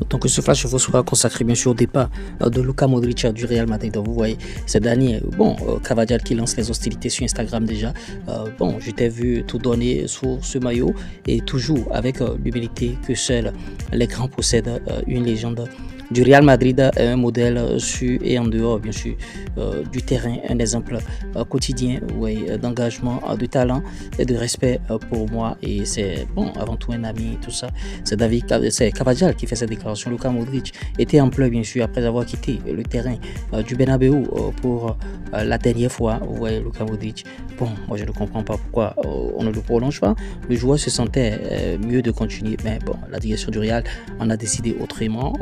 Donc ce flash vous sera consacré bien sûr au départ de Luka Modric du Real Madrid. Vous voyez, ces derniers, Carvajal qui lance les hostilités sur Instagram déjà. Je t'ai vu tout donner sur ce maillot et toujours avec l'humilité que seuls les grands possèdent, une légende du Real Madrid, un modèle sur et en dehors bien sûr du terrain, un exemple quotidien d'engagement, de talent et de respect pour moi, et c'est avant tout un ami et tout ça. C'est Carvajal qui fait cette déclaration. Luka Modric était en pleurs bien sûr après avoir quitté le terrain du Bernabéu pour la dernière fois. Vous voyez, Luka Modric, moi je ne comprends pas pourquoi on ne le prolonge pas. Le joueur se sentait mieux de continuer, mais la direction du Real en a décidé autrement.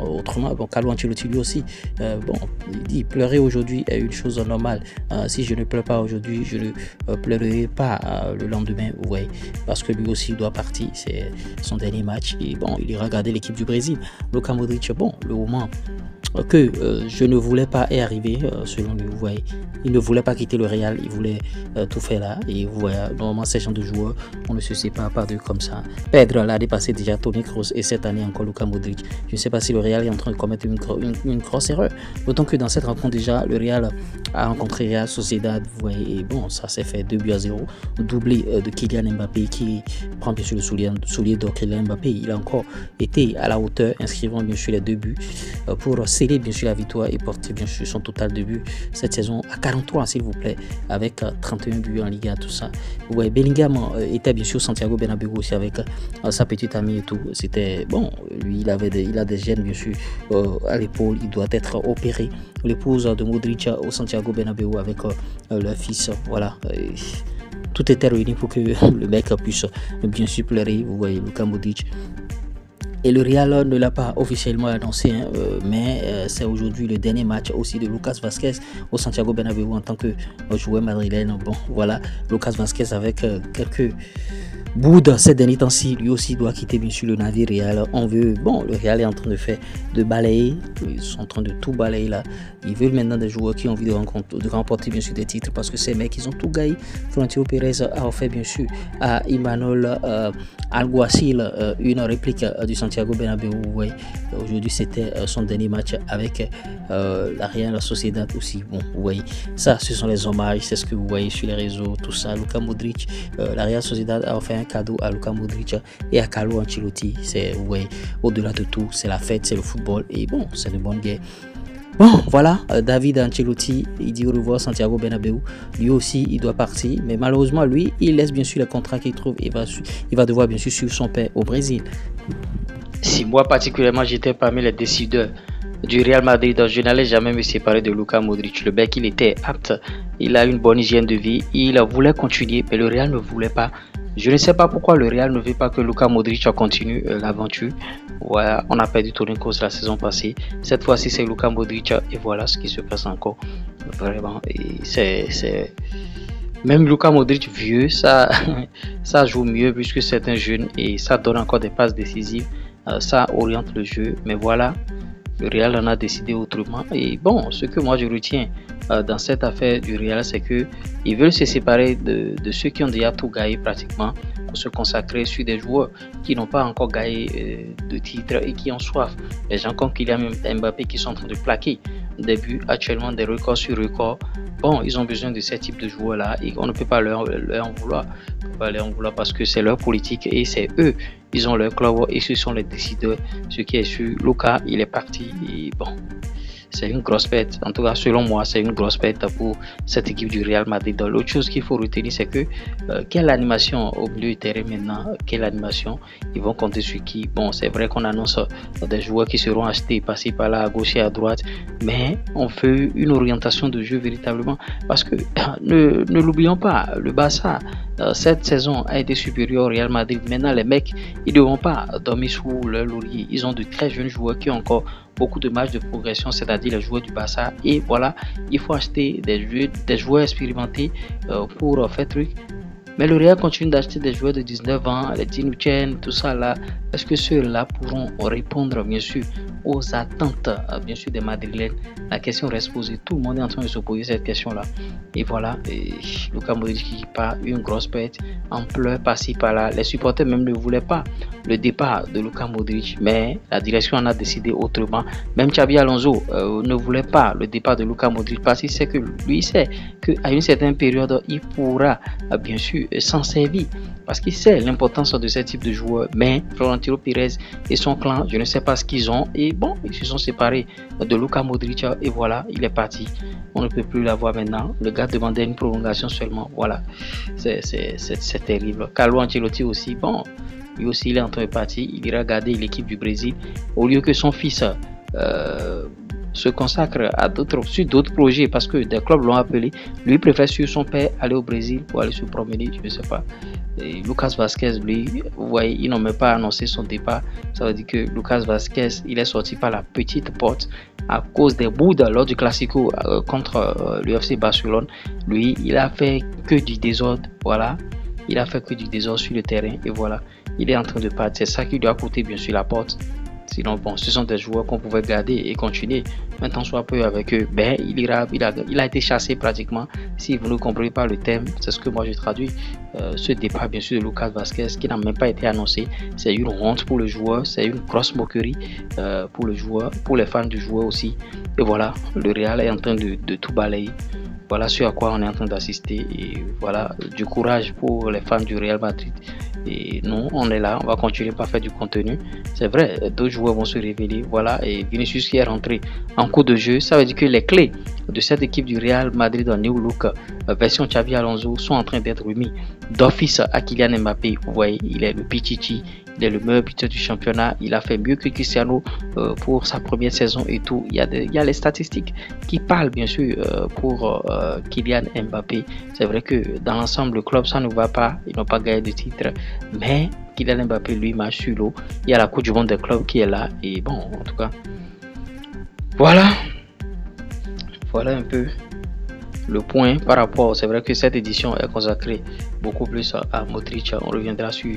Carlo Ancelotti lui aussi, il dit pleurer aujourd'hui est une chose normale. Si je ne pleure pas aujourd'hui, je ne pleurerai pas le lendemain, vous voyez, parce que lui aussi doit partir. C'est son dernier match et il ira regarder l'équipe du Brésil. Luka Modric, le moment que je ne voulais pas est arrivé, selon lui, vous voyez. Il ne voulait pas quitter le Real, il voulait tout faire là, et vous voyez, normalement ces gens de joueurs, on ne se sépare pas d'eux comme ça. Pedro l'a dépassé déjà Toni Kroos et cette année encore Luka Modric. Je ne sais pas si le Real est en train de commettre une grosse erreur, d'autant que dans cette rencontre déjà, le Real a rencontré Real Sociedad, vous voyez, et ça s'est fait 2-0, doublé de Kylian Mbappé qui prend bien sûr le soulier de Kylian Mbappé. Il a encore été à la hauteur, inscrivant bien sûr les 2 buts pour sceller bien sûr la victoire et porter bien sûr son total de buts cette saison à 43 s'il vous plaît, avec 31 buts en Liga, tout ça. Vous voyez, Bellingham était bien sûr Santiago Bernabéu aussi avec sa petite amie et tout. C'était lui il a des gènes bien sûr à l'épaule, il doit être opéré. L'épouse de Modric au Santiago Bernabéu avec leur fils, voilà. Tout était réuni pour que le mec puisse bien sûr pleurer, vous voyez, Luka Modric. Et le Real ne l'a pas officiellement annoncé, mais c'est aujourd'hui le dernier match aussi de Lucas Vázquez au Santiago Bernabéu en tant que joueur madrilène. Voilà, Lucas Vázquez avec quelques boudes ces derniers temps-ci, lui aussi doit quitter bien sûr le navire Real. Le Real est en train de balayer, ils sont en train de tout balayer là. Ils veulent maintenant des joueurs qui ont envie de remporter bien sûr des titres, parce que ces mecs ils ont tout gagné. Florentino Pérez a offert bien sûr à Imanol Alguacil une réplique du Santiago Bernabéu. Ouais. Aujourd'hui c'était son dernier match avec la Real Sociedad aussi. Ça ce sont les hommages, c'est ce que vous voyez sur les réseaux, tout ça. Luka Modric, la Real Sociedad a offert un cadeau à Luka Modric et à Carlo Ancelotti. C'est au-delà de tout, c'est la fête, c'est le football et c'est de bonne guerre. Voilà, David Ancelotti, il dit au revoir Santiago Bernabéu. Lui aussi, il doit partir, mais malheureusement, lui, il laisse bien sûr le contrat qu'il trouve et il va devoir bien sûr suivre son père au Brésil. Si moi particulièrement j'étais parmi les décideurs du Real Madrid, je n'allais jamais me séparer de Luka Modric. Le mec, il était apte, il a une bonne hygiène de vie, il voulait continuer, mais le Real ne voulait pas. Je ne sais pas pourquoi le Real ne veut pas que Luka Modric continue l'aventure. Voilà, on a perdu Toni Kroos la saison passée. Cette fois-ci, c'est Luka Modric et voilà ce qui se passe encore. Vraiment, c'est même Luka Modric vieux, ça joue mieux puisque c'est un jeune et ça donne encore des passes décisives. Ça oriente le jeu, mais voilà, le Real en a décidé autrement. Et ce que moi je retiens dans cette affaire du Real, c'est que ils veulent se séparer de ceux qui ont déjà tout gagné pratiquement pour se consacrer sur des joueurs qui n'ont pas encore gagné de titre et qui ont soif. Les gens comme Kylian Mbappé qui sont en train de plaquer des buts actuellement, des records sur records. Ils ont besoin de ce type de joueurs là et on ne peut pas leur en vouloir. Parce que c'est leur politique et c'est eux, ils ont leur club et ce sont les décideurs. Ce qui est sûr, Luka il est parti et c'est une grosse perte. En tout cas, selon moi, c'est une grosse perte pour cette équipe du Real Madrid. L'autre chose qu'il faut retenir, c'est que quelle animation au milieu du terrain maintenant, quelle animation, ils vont compter sur qui. C'est vrai qu'on annonce des joueurs qui seront achetés, passés par là à gauche et à droite, mais on fait une orientation de jeu véritablement. Parce que ne l'oublions pas, le Barça, cette saison a été supérieur au Real Madrid. Maintenant, les mecs, ils ne devront pas dormir sous leur laurier. Ils ont de très jeunes joueurs qui ont encore beaucoup de marge de progression, c'est-à-dire les joueurs du Barça. Et voilà, il faut acheter des joueurs expérimentés pour faire truc. Mais le Real continue d'acheter des joueurs de 19 ans, les Dinuchen, tout ça là. Est-ce que ceux-là pourront répondre bien sûr aux attentes bien sûr des Madrilènes? La question reste posée. Tout le monde est en train de se poser cette question-là. Et voilà, Luka Modric qui part une grosse perte, en pleurs par-ci par-là. Les supporters même ne voulaient pas le départ de Luka Modric, mais la direction en a décidé autrement. Même Xabi Alonso ne voulait pas le départ de Luka Modric parce qu'il sait que lui sait qu'à une certaine période il pourra bien sûr s'en servir parce qu'il sait l'importance de ce type de joueur. Mais Florentino Pérez et son clan, je ne sais pas ce qu'ils ont, et bon, ils se sont séparés de Luka Modric et voilà, il est parti. On ne peut plus l'avoir maintenant. Le gars demandait une prolongation seulement. Voilà, c'est terrible. Carlo Ancelotti aussi, bon, lui aussi il est en train de partir. Il ira garder l'équipe du Brésil au lieu que son fils se consacre à sur d'autres projets parce que des clubs l'ont appelé. Lui préfère suivre son père, aller au Brésil pour aller se promener, je ne sais pas. Et Lucas Vazquez, lui, vous voyez, il n'a même pas annoncé son départ. Ça veut dire que Lucas Vazquez, il est sorti par la petite porte à cause des boudes lors du Classico contre l'UFC Barcelone. Lui, il a fait que du désordre, voilà. Il a fait que du désordre sur le terrain et voilà, il est en train de partir. C'est ça qui lui a coûté bien sûr la porte. Sinon, bon, ce sont des joueurs qu'on pouvait garder et continuer. Maintenant, soit peu avec eux, ben, il a été chassé pratiquement. Si vous ne comprenez pas le thème, c'est ce que moi je traduis. Ce départ, bien sûr, de Lucas Vazquez, qui n'a même pas été annoncé, c'est une honte pour le joueur, c'est une grosse moquerie pour le joueur, pour les fans du joueur aussi. Et voilà, le Real est en train de tout balayer. Voilà ce à quoi on est en train d'assister et voilà, du courage pour les fans du Real Madrid. Et nous, on est là, on va continuer par faire du contenu. C'est vrai, d'autres joueurs vont se révéler. Voilà, et Vinicius qui est rentré en cours de jeu, ça veut dire que les clés de cette équipe du Real Madrid en new look version Xabi Alonso sont en train d'être remis d'office à Kylian Mbappé. Vous voyez, il est le Pichichi, il est le meilleur buteur du championnat. Il a fait mieux que Cristiano pour sa première saison et tout. Il y a les statistiques qui parlent bien sûr pour Kylian Mbappé. C'est vrai que dans l'ensemble, le club, ça ne va pas. Ils n'ont pas gagné de titre. Mais Kylian Mbappé, lui, marche sur l'eau. Il y a la Coupe du Monde des clubs qui est là. Et bon, en tout cas, voilà un peu le point par rapport. C'est vrai que cette édition est consacrée beaucoup plus à Modric. On reviendra sur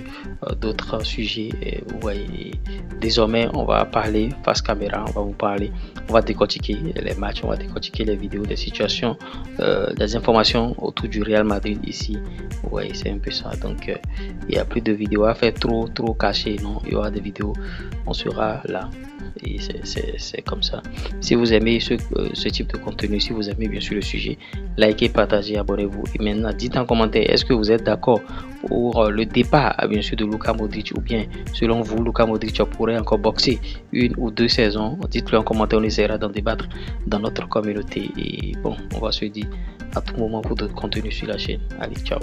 d'autres sujets. Et vous voyez, désormais, on va parler face caméra. On va décortiquer les matchs, on va décortiquer les vidéos, des situations, des informations autour du Real Madrid ici. Vous voyez, c'est un peu ça. Donc, il n'y a plus de vidéos à faire trop cachées. Non, il y aura des vidéos. On sera là. Et c'est comme ça. Si vous aimez ce type de contenu, si vous aimez bien sûr le sujet, likez, partagez, abonnez-vous. Et maintenant, dites en commentaire, est-ce que vous êtes d'accord pour le départ bien sûr de Luka Modric, ou bien selon vous, Luka Modric pourrait encore boxer une ou deux saisons? Dites-le en commentaire, on essaiera d'en débattre dans notre communauté. Et bon, on va se dire à tout moment pour d'autres contenus sur la chaîne. Allez, ciao.